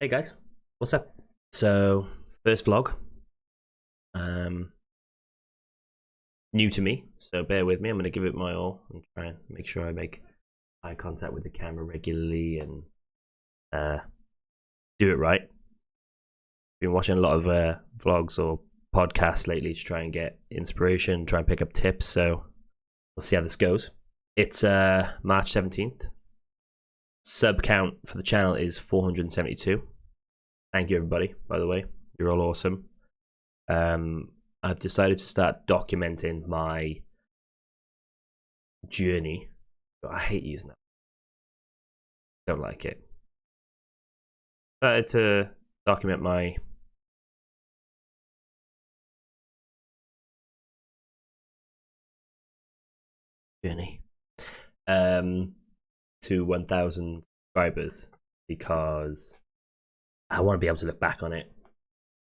Hey guys, what's up? So, first vlog. New to me, so bear with me. I'm going to give it my all and try and make sure I make eye contact with the camera regularly and do it right. Been watching a lot of vlogs or podcasts lately to try and get inspiration, try and pick up tips. So, we'll see how this goes. It's March 17th. Sub count for the channel is 472. Thank you, everybody, by the way. You're all awesome. I've decided to start documenting my journey. I hate using that. Don't like it. Started to document my journey to 1,000 subscribers because I want to be able to look back on it.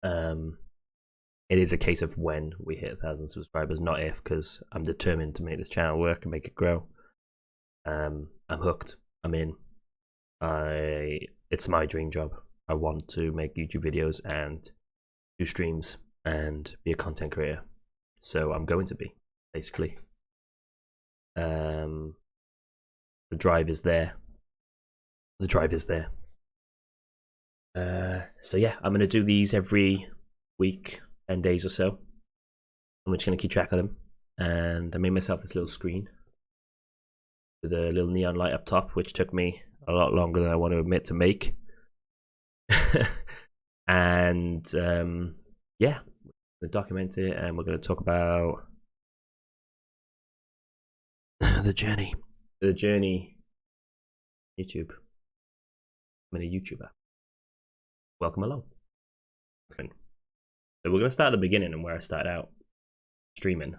It is a case of when we hit 1,000 subscribers, not if, because I'm determined to make this channel work and make it grow. I'm hooked. I'm in. It's my dream job. I want to make YouTube videos and do streams and be a content creator. So I'm going to be, basically. The drive is there. The drive is there. So yeah, I'm gonna do these every week, 10 days or so. I'm just gonna keep track of them. And I made myself this little screen with a little neon light up top, which took me a lot longer than I want to admit to make. And yeah, we're gonna document it and we're gonna talk about the journey. The journey. YouTube. I'm a YouTuber. Welcome along. So we're going to start at the beginning and where I started out streaming.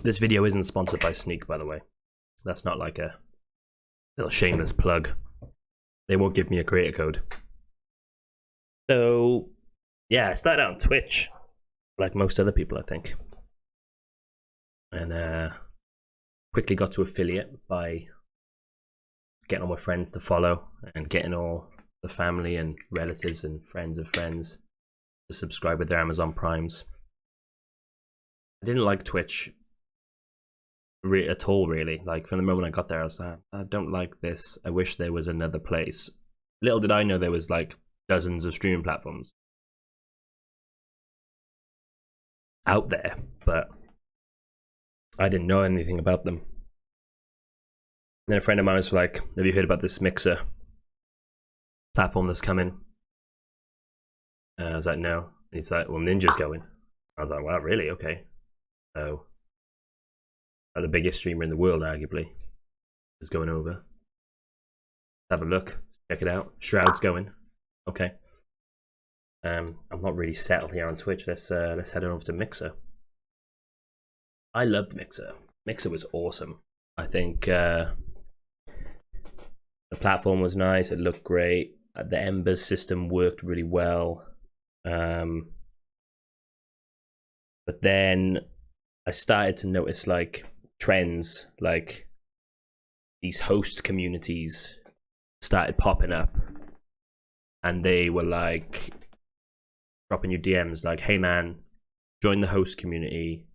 This video isn't sponsored by Sneak, by the way. That's not like a little shameless plug. They won't give me a creator code. So, yeah, I started out on Twitch, like most other people, I think. And quickly got to affiliate by getting all my friends to follow and getting all the family and relatives and friends of friends to subscribe with their Amazon Primes. I didn't like Twitch at all, really. Like, from the moment I got there, I was like, I don't like this. I wish there was another place. Little did I know there was like dozens of streaming platforms out there, but I didn't know anything about them. And then a friend of mine was like, have you heard about this Mixer platform that's coming? I was like, no. He's like, well, Ninja's going. I was like, wow, really? Okay. So, the biggest streamer in the world, arguably, is going over. Have a look. Check it out. Shroud's going. Okay. I'm not really settled here on Twitch. Let's head on over to Mixer. I loved Mixer. Mixer was awesome. I think the platform was nice. It looked great. The Embers system worked really well. But then I started to notice like trends, like these host communities started popping up, and they were like dropping you DMs like, hey man, join the host community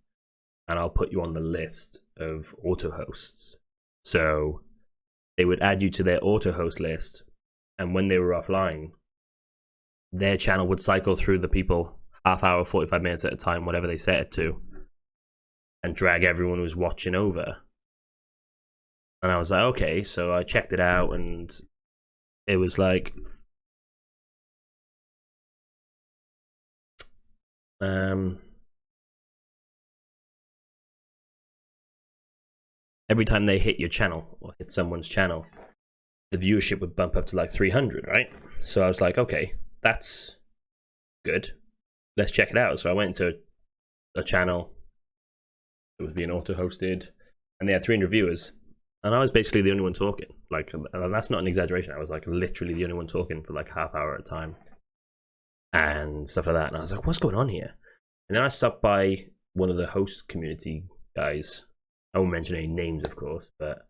and I'll put you on the list of auto hosts. So they would add you to their auto host list, and when they were offline, their channel would cycle through the people half hour, 45 minutes at a time, whatever they set it to, and drag everyone who's watching over. And I was like, okay. So I checked it out, and it was like every time they hit your channel or hit someone's channel, the viewership would bump up to like 300, right? So I was like, okay, that's good. Let's check it out. So I went into a channel that was being auto-hosted, and they had 300 viewers, and I was basically the only one talking. Like, and that's not an exaggeration. I was like literally the only one talking for like half hour at a time and stuff like that. And I was like, what's going on here? And then I stopped by one of the host community guys. I won't mention any names, of course, but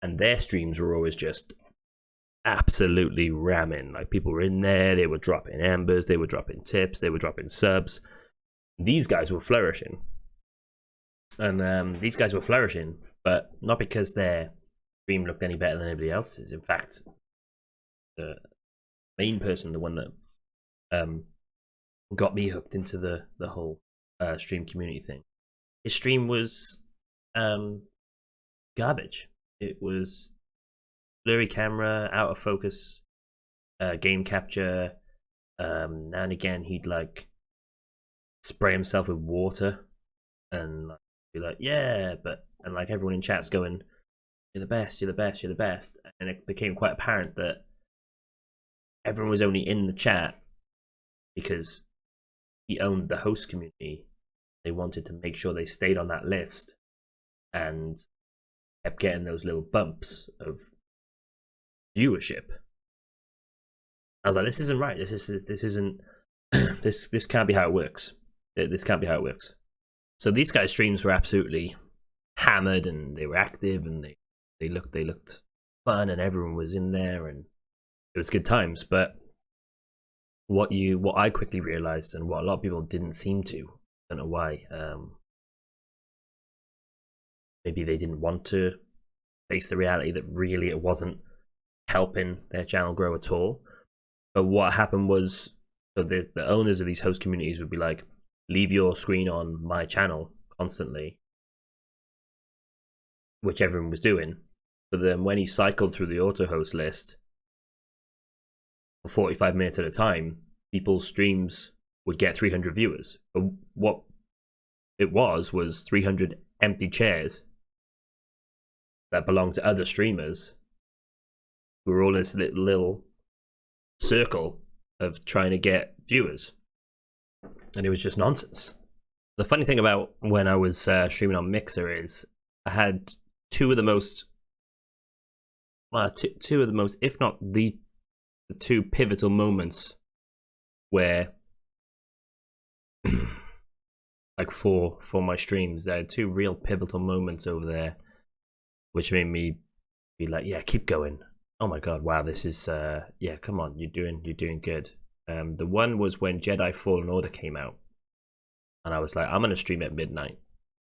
and their streams were always just absolutely ramming. Like, people were in there, they were dropping embers, they were dropping tips, they were dropping subs. These guys were flourishing. And these guys were flourishing, but not because their stream looked any better than anybody else's. In fact, the main person, the one that got me hooked into the whole stream community thing, his stream was garbage. It was blurry camera, out of focus, game capture. Now and again, he'd like spray himself with water and like, be like, yeah, and like everyone in chat's going, you're the best, you're the best, you're the best. And it became quite apparent that everyone was only in the chat because he owned the host community. They wanted to make sure they stayed on that list and kept getting those little bumps of viewership. I was like, this isn't right. This isn't this can't be how it works. This can't be how it works. So these guys' streams were absolutely hammered, and they were active, and they looked fun, and everyone was in there, and it was good times. But what I quickly realized, and what a lot of people didn't seem to, I don't know why. Maybe they didn't want to face the reality that really it wasn't helping their channel grow at all. But what happened was, so the owners of these host communities would be like, leave your screen on my channel constantly, which everyone was doing. But then when he cycled through the auto host list for 45 minutes at a time, people's streams would get 300 viewers. But what it was 300 empty chairs that belonged to other streamers who were all in this little circle of trying to get viewers. And it was just nonsense. The funny thing about when I was streaming on Mixer is I had two of the most, if not the two pivotal moments where, like for my streams, there are two real pivotal moments over there, which made me be like, yeah, keep going. Oh my god, wow, this is yeah, come on, you're doing good. The one was when Jedi Fallen Order came out, and I was like, I'm gonna stream at midnight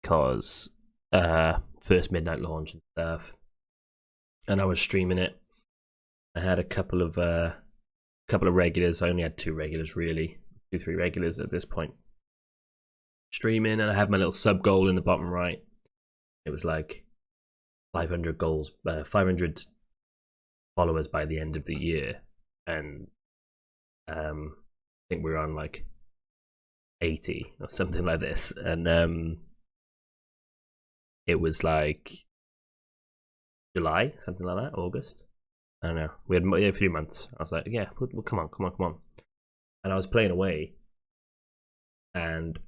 because first midnight launch and stuff. And I was streaming it. I had a couple of regulars. I only had 2 regulars, really, 2-3 regulars at this point. Streaming, and I had my little sub goal in the bottom right. It was like 500 goals, 500 followers by the end of the year, and I think we're on like 80 or something like this. And it was like July, something like that, August. I don't know. We had a few months. I was like, yeah, well, come on. And I was playing away, and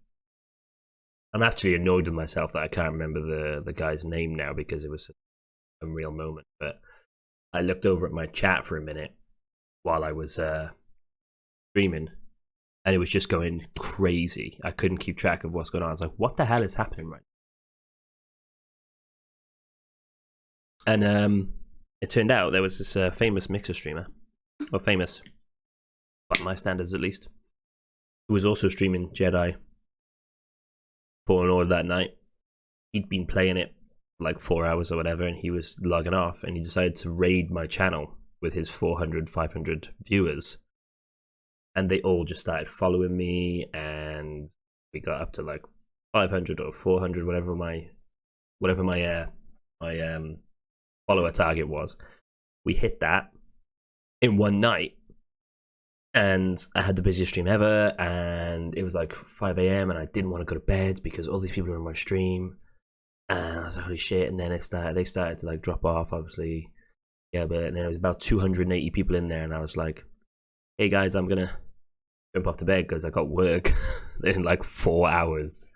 I'm actually annoyed with myself that I can't remember the guy's name now because it was a real moment. But I looked over at my chat for a minute while I was streaming, and it was just going crazy. I couldn't keep track of what's going on. I was like, what the hell is happening right now? And it turned out there was this famous Mixer streamer, or famous by my standards at least, who was also streaming Jedi Fallen Order that night. He'd been playing it for like 4 hours or whatever, and he was logging off, and he decided to raid my channel with his 400, 500 viewers. And they all just started following me, and we got up to like 500 or 400, whatever my follower target was. We hit that in one night, and I had the busiest stream ever, and it was like 5 a.m. and I didn't want to go to bed because all these people were in my stream, and I was like, holy shit. And then they started to like drop off, obviously. Yeah, but then there was about 280 people in there, and I was like, hey guys, I'm gonna jump off to bed because I got work in like 4 hours.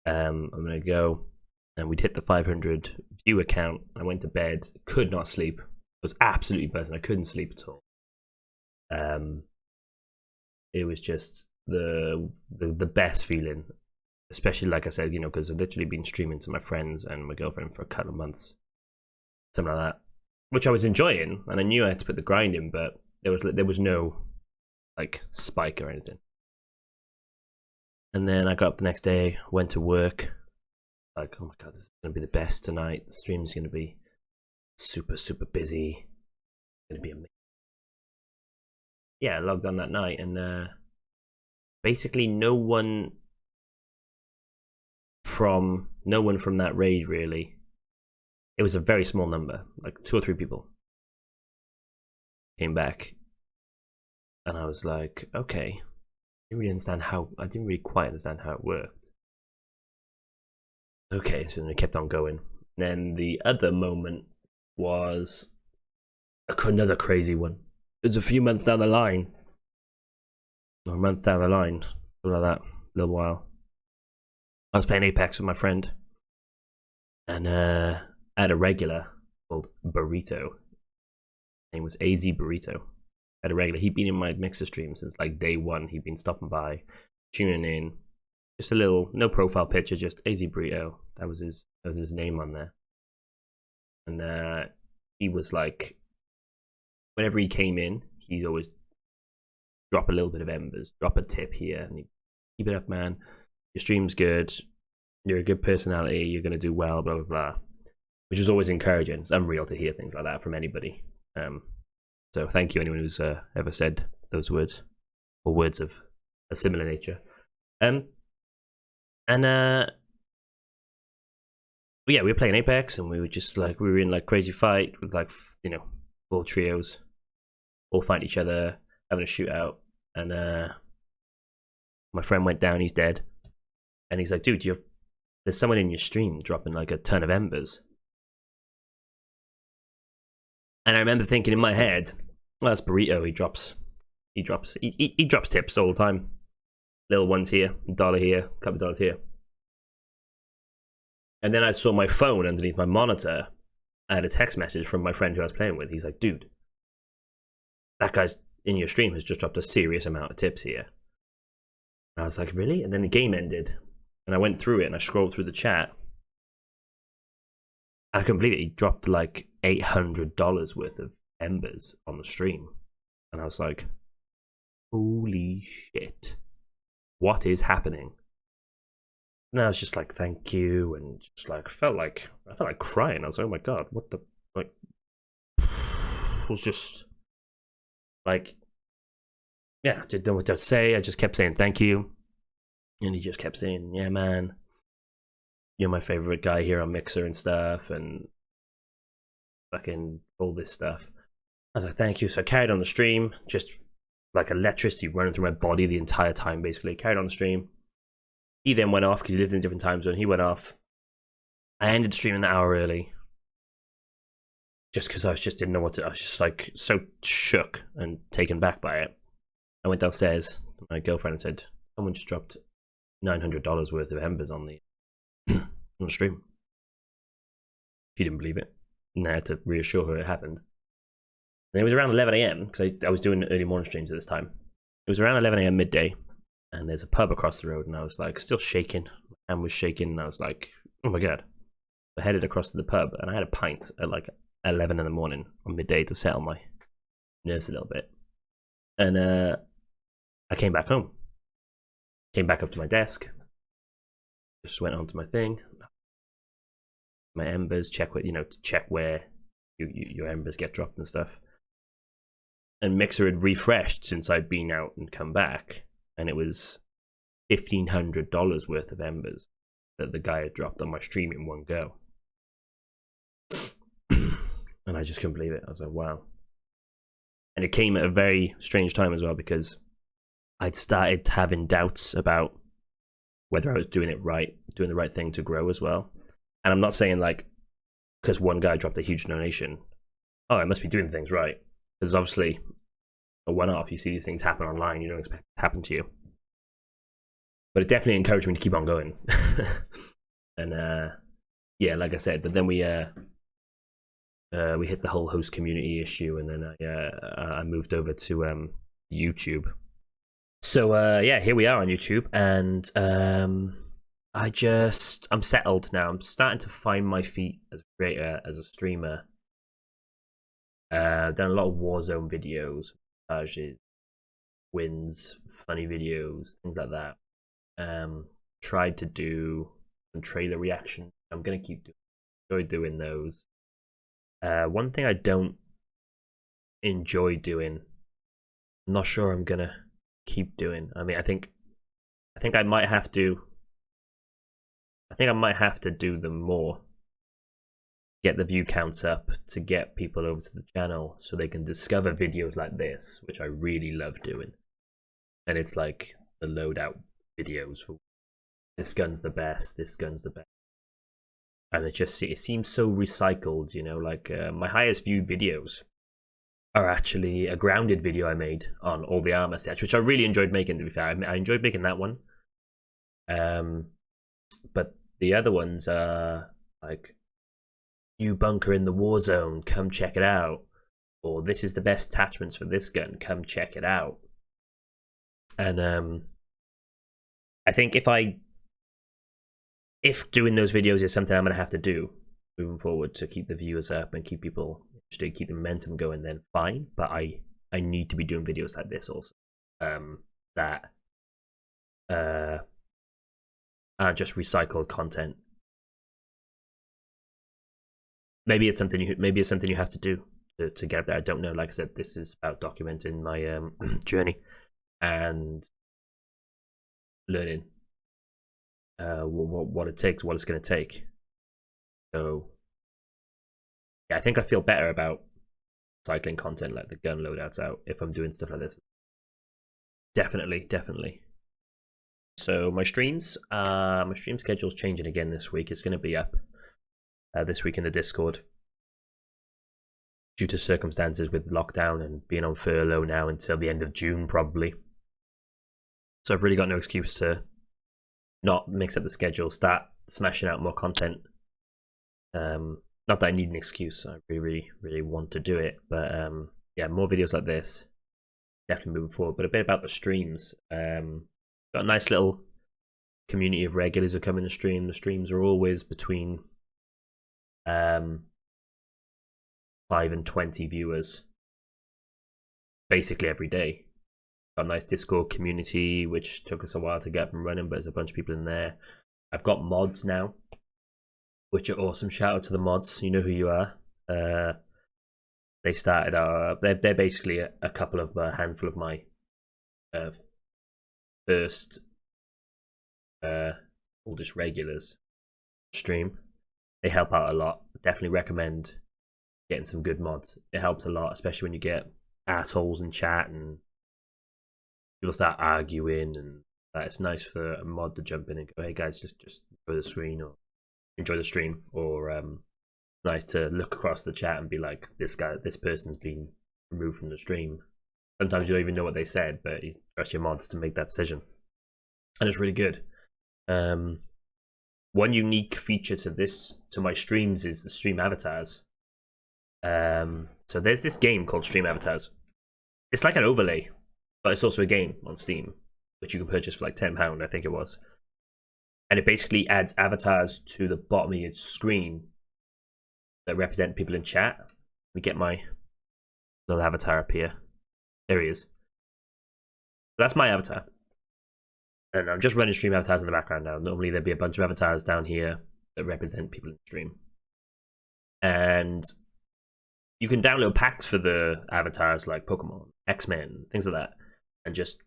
I'm gonna go. And we'd hit the 500 viewer count. I went to bed, could not sleep. I was absolutely buzzing. I couldn't sleep at all. It was just the best feeling, especially like I said, you know, because I've literally been streaming to my friends and my girlfriend for a couple of months, something like that. which I was enjoying, and I knew I had to put the grind in, but there was no like spike or anything. And then I got up the next day, went to work, like, oh my god, this is gonna be the best tonight. The stream's gonna be super busy. It's gonna be amazing. Yeah, I logged on that night, and basically no one from that raid really. It was a very small number, like 2 or 3 people came back, and I was like, okay, I didn't really quite understand how it worked. Okay, so then it kept on going. Then the other moment was another crazy one. It was a few months down the line, or a month down the line, something like that, a little while. I was playing Apex with my friend, and I had a regular called Burrito. His name was AZ Burrito. I had a regular. He'd been in my Mixer stream since like day one. He'd been stopping by, tuning in. Just a little, no profile picture, just AZ Burrito. That was his name on there. And he was like, whenever he came in, he'd always drop a little bit of embers, drop a tip here, and he'd keep it up, man. Your stream's good. You're a good personality. You're gonna do well. Blah blah blah. Which is always encouraging. It's unreal to hear things like that from anybody. So thank you anyone who's ever said those words or words of a similar nature. Yeah, we were playing Apex, and we were in like crazy fight with like, you know, 4 trios, all fight each other, having a shootout, and my friend went down. He's dead, and he's like, dude, there's someone in your stream dropping like a ton of embers. And I remember thinking in my head, well, that's Burrito. He drops tips all the time. Little ones here, $1 here, couple of dollars here. And then I saw my phone underneath my monitor. I had a text message from my friend who I was playing with. He's like, dude, that guy's in your stream has just dropped a serious amount of tips here. And I was like, really? And then the game ended, and I went through it, and I scrolled through the chat. I couldn't believe it. He dropped like $800 worth of embers on the stream. And I was like, holy shit. What is happening? And I was just like, thank you. And just like, I felt like crying. I was like, oh my god, what the, like, it was just like, yeah, I didn't know what to say. I just kept saying thank you. And he just kept saying, yeah, man, you're my favorite guy here on Mixer and stuff, and fucking all this stuff. I was like, thank you. So I carried on the stream, just like electricity running through my body the entire time, basically. Carried on the stream. He then went off because he lived in a different time zone. He went off. I ended the stream an hour early, just because I just didn't know what to. I was just like so shook and taken back by it. I went downstairs to my girlfriend and said, someone just dropped $900 worth of embers on the on the stream. She didn't believe it, and I had to reassure her it happened. And it was around 11 a.m. because I was doing early morning streams at this time. It was around 11 a.m. midday, and there's a pub across the road, and I was like still shaking. My hand was shaking, and I was like, oh my god. I headed across to the pub, and I had a pint at like 11 in the morning on midday to settle my nerves a little bit. And I came back home. Came back up to my desk. Just went onto my thing. My embers, check what, to check where your embers get dropped and stuff. And Mixer had refreshed since I'd been out and come back, and it was $1,500 worth of embers that the guy had dropped on my stream in one go. And I just couldn't believe it. I was like, wow. And it came at a very strange time as well, because I'd started having doubts about whether I was doing it right, doing the right thing to grow as well. And I'm not saying like, because one guy dropped a huge donation, oh, I must be doing things right. Because obviously, a one-off, you see these things happen online, you don't expect it to happen to you. But it definitely encouraged me to keep on going. And yeah, like I said, but then we hit the whole host community issue, and then I moved over to YouTube. So yeah, here we are on YouTube, and I'm settled now. I'm starting to find my feet as a creator, as a streamer. Done a lot of Warzone videos, montages, wins, funny videos, things like that. Tried to do some trailer reactions. I'm gonna enjoy doing those. One thing I don't enjoy doing, I'm not sure I'm gonna keep doing. I mean, I think I might have to. I think I might have to do them more. Get the view counts up to get people over to the channel so they can discover videos like this, which I really love doing. And it's like the loadout videos for this gun's the best, this gun's the best. And it seems so recycled, you know, like my highest viewed videos are actually a grounded video I made on all the armor sets, which I really enjoyed making, to be fair. I enjoyed making that one. But the other ones are like, new bunker in the war zone, come check it out. Or this is the best attachments for this gun, come check it out. And I think if doing those videos is something I'm going to have to do moving forward to keep the viewers up and keep people interested, keep the momentum going, then fine. But I need to be doing videos like this also, that are just recycled content. Maybe it's something you have to do to get up there. I don't know. Like I said, this is about documenting my journey and learning what it takes, what it's going to take. So yeah, I think I feel better about cycling content like the gun loadouts out if I'm doing stuff like this. Definitely. So my stream schedule's changing again this week. It's going to be up this week in the Discord due to circumstances with lockdown and being on furlough now until the end of June probably. So I've really got no excuse to not mix up the schedule, start smashing out more content. Not that I need an excuse, I really want to do it, but yeah, more videos like this, definitely moving forward. But a bit about the streams. Got a nice little community of regulars who come in the stream. The streams are always between 5 and 20 viewers basically every day. Got a nice Discord community which took us a while to get up and running, but there's a bunch of people in there. I've got mods now, which are awesome. Shout out to the mods, you know who you are. They started they're basically a couple of handful of my first oldest regulars stream. They help out a lot. Definitely recommend getting some good mods. It helps a lot, especially when you get assholes in chat and people start arguing, and it's nice for a mod to jump in and go, hey guys, just enjoy the screen or enjoy the stream. Or nice to look across the chat and be like, this person's been removed from the stream. Sometimes you don't even know what they said, but you trust your mods to make that decision, and it's really good. One unique feature to my streams is the stream avatars. So there's this game called Stream Avatars. It's like an overlay, but it's also a game on Steam, which you can purchase for like £10, I think it was. And it basically adds avatars to the bottom of your screen that represent people in chat. Let me get my little avatar up here. There he is. That's my avatar. And I'm just running stream avatars in the background now. Normally there'd be a bunch of avatars down here that represent people in the stream. And you can download packs for the avatars like Pokemon, X-Men, things like that, and just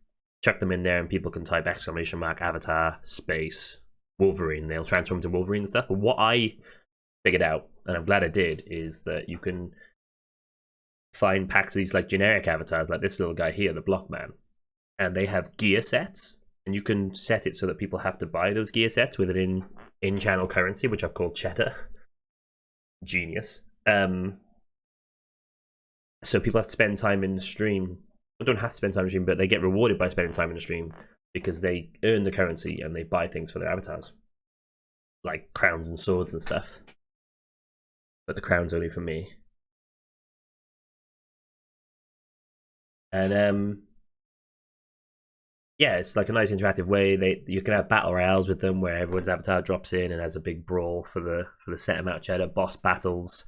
chuck them in there, and people can type !, avatar, space, Wolverine. They'll transform into Wolverine and stuff. But what I figured out, and I'm glad I did, is that you can find packs of these like generic avatars, like this little guy here, the Blockman, and they have gear sets. And you can set it so that people have to buy those gear sets with an in-channel currency, which I've called Cheddar. Genius. So people have to spend time in the stream. They don't have to spend time in the stream, but they get rewarded by spending time in the stream because they earn the currency and they buy things for their avatars. Like crowns and swords and stuff. But the crown's only for me. And yeah, it's like a nice interactive way. You can have battle royales with them where everyone's avatar drops in and has a big brawl for the set amount of cheddar, boss battles,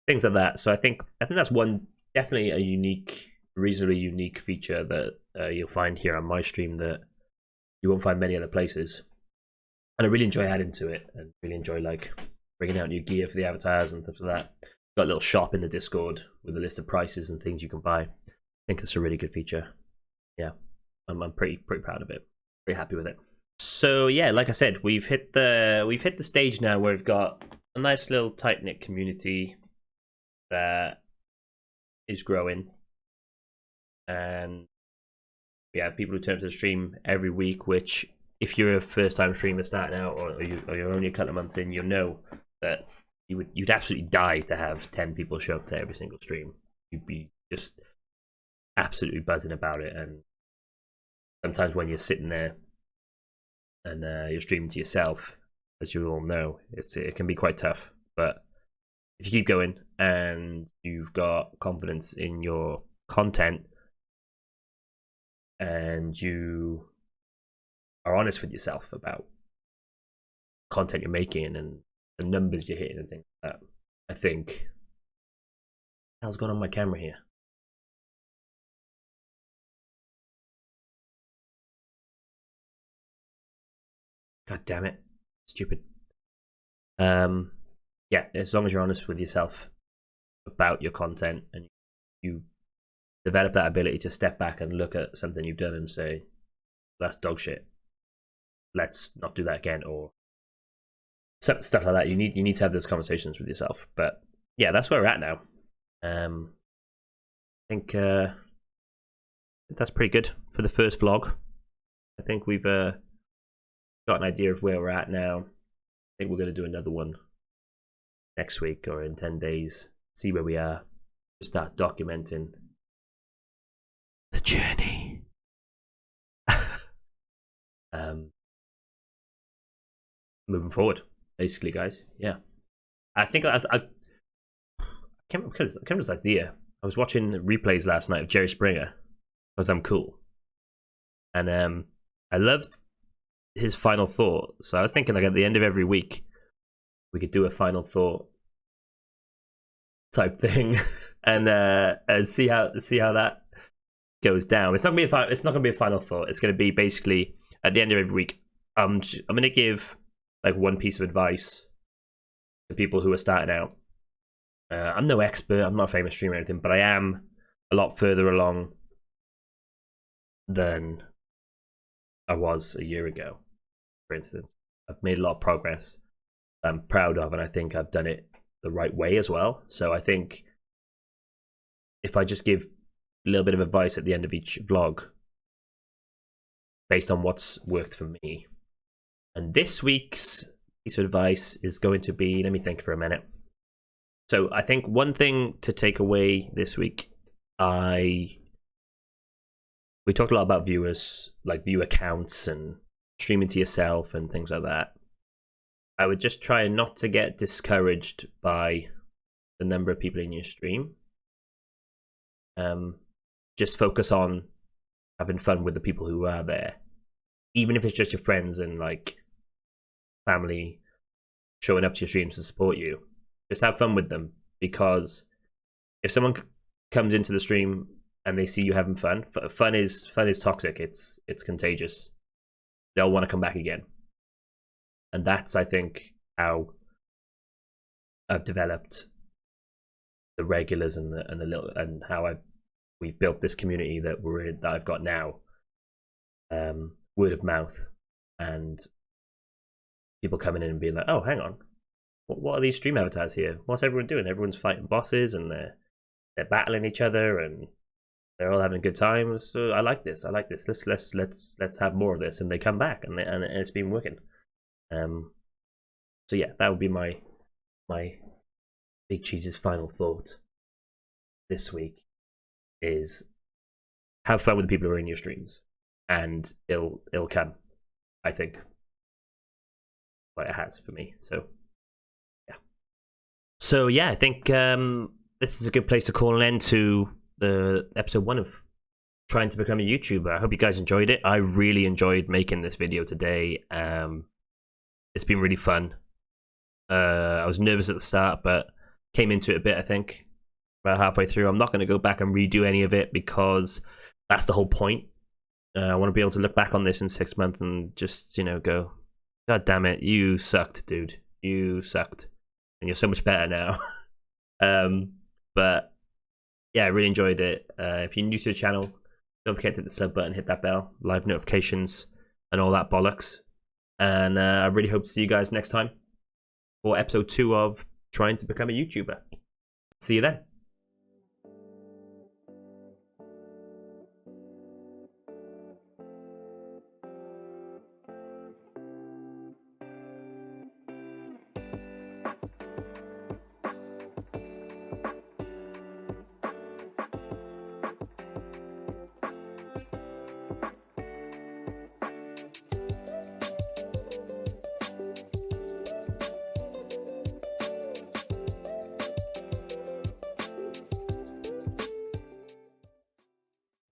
things like that. So I think that's one definitely a unique, reasonably unique feature that you'll find here on my stream that you won't find many other places. And I really enjoy adding to it, and really enjoy like bringing out new gear for the avatars and stuff like that. Got a little shop in the Discord with a list of prices and things you can buy. I think it's a really good feature. Yeah, I'm pretty proud of it. Pretty happy with it. So yeah, like I said, we've hit the stage now where we've got a nice little tight knit community that is growing, and we have people who turn up to the stream every week. Which, if you're a first time streamer starting out, or you're only a couple of months in, you'll know that you'd absolutely die to have 10 people show up to every single stream. You'd be just absolutely buzzing about it. And sometimes when you're sitting there and you're streaming to yourself, as you all know, it can be quite tough. But if you keep going and you've got confidence in your content and you are honest with yourself about content you're making and the numbers you're hitting and things like that, I think. What the hell's going on with my camera here? God damn it. Stupid. Yeah, as long as you're honest with yourself about your content and you develop that ability to step back and look at something you've done and say, that's dog shit, let's not do that again, or stuff like that. You need to have those conversations with yourself. But yeah, that's where we're at now. I think that's pretty good for the first vlog. I think we've got an idea of where we're at now. I think we're going to do another one next week or in 10 days. See where we are. Start documenting the journey. Moving forward, basically, guys. Yeah, I think I came up with this idea. I was watching replays last night of Jerry Springer because I'm cool, and I loved his final thought. So I was thinking, like, at the end of every week, we could do a final thought type thing, and see how that goes down. It's not gonna be a final thought. It's gonna be basically at the end of every week. I'm gonna give like one piece of advice to people who are starting out. I'm no expert. I'm not a famous streamer or anything, but I am a lot further along than I was a year ago. For instance, I've made a lot of progress I'm proud of, and I think I've done it the right way as well. So I think if I just give a little bit of advice at the end of each vlog based on what's worked for me, and this week's piece of advice is going to be, let me think for a minute. So I think one thing to take away this week, we talked a lot about viewers, like viewer counts and streaming to yourself and things like that. I would just try not to get discouraged by the number of people in your stream. Just focus on having fun with the people who are there, even if it's just your friends and like family showing up to your streams to support you. Just have fun with them, because if someone comes into the stream and they see you having fun, fun is toxic. It's contagious. They'll want to come back again, and that's, I think, how I've developed the regulars and the little, and how we've built this community that I've got now. Word of mouth and people coming in and being like, oh, hang on, what are these stream avatars here? What's everyone doing? Everyone's fighting bosses and they're battling each other and they're all having a good time. So I like this. Let's have more of this. And they come back and it's been working. So yeah, that would be my Big Cheese's final thought this week is have fun with the people who are in your streams, and it'll come, I think. What it has for me. So yeah, I think this is a good place to call an end to the episode 1 of trying to become a YouTuber. I hope you guys enjoyed it. I really enjoyed making this video today. It's been really fun. I was nervous at the start, but came into it a bit, I think. about halfway through. I'm not going to go back and redo any of it because that's the whole point. I want to be able to look back on this in 6 months and just, go, God damn it, you sucked, dude. You sucked. And you're so much better now. But yeah, I really enjoyed it. If you're new to the channel, don't forget to hit the sub button, hit that bell, live notifications, and all that bollocks. And I really hope to see you guys next time for episode 2 of Trying to Become a YouTuber. See you then.